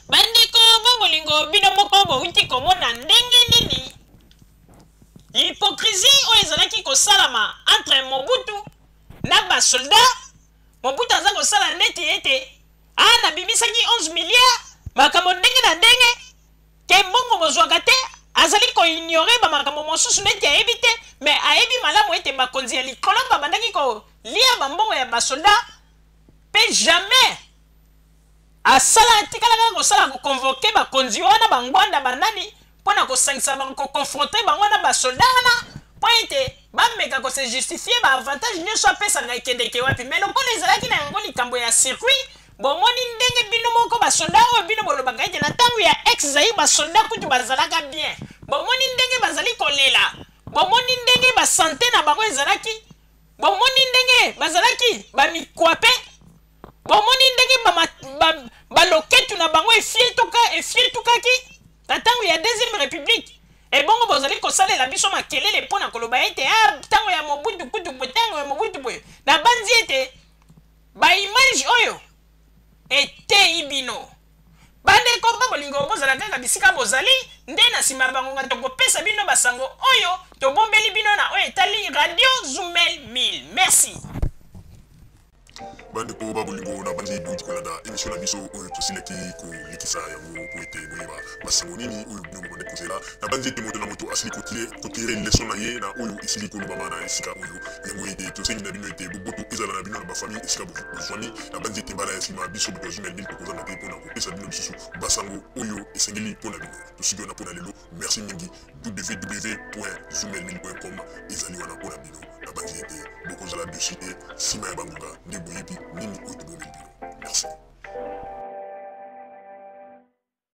bandeko bolingo bino moko bouti komona ndenge nini hypocrisie oyo ezalaki kosalama entre Mobutu na basoldat. Mobutu aza kosala neti ete nabimisaki 11 milliards makambo ndenge na ndenge ke mbongo bozwaka te, azali koignore bamakambo mosusu neti ayebi te, mais ayebi malamu ete bakonzi ya likolo babandaki kolia bambongo ya basoldat pe jamais asala atikalaka kosala koconvoke bakonzi wana bangwanda banani mpona kosangisa bango koconfronte bango na basoldat wana mpo ete bameka kose justifie baavantage nyonso apesanga ekendeke wapi. Mais lokola ezalaki na yango likambo ya circuit, bomoni ndenge bino moko basoldat oyo bino bolobaka ete na ntango ya ex Zaïre basoldat kutu bazalaka bien, bomoni ndenge bazali kolela, bomoni ndenge basante na bango ezalaki, bomoni ndenge bazalaki bamikwape, bomoni ndenge baloketu na bango efietukaki na ntango ya deuxième république. Ebongo bozali kosalela biso makelele mpona koloba ete ntango ya Mobutu kutu boye, ntango ya Mobutu boye, na banzi ete baimage oyo eteyi bino. Bandeko bolingo bozala kaka bisika bozali nde na nsima bangonga tokopesa bino basango oyo tobombeli bino na oyo etali Radio Zumel 1000. Merci. Bandeko babolingo na bandi bouti kolanda émission na biso oyo tosilaki kolikisa yango po ete boyeba basango nini oyo bino bokonde kozela na bandi ete moto na moto asili kotire leson na ye na oyo esili kolobama na esika oyo yango ete tosengi na bino ete boboto ezala na bino na bafamille esika bozwani na bandi ete mbala ya nsima biso bato ya Zumel 1000 tokozanga te mpona kopesa bino lisusu basango oyo esengeli mpona bino tosiki wana mpona lelo. Merci mingi. www.zumel1000.com ezali wana mpona bino na bandi ete bokozala dessus te nsima ya bangonga nde boyebi nini oyo tobomeli bino.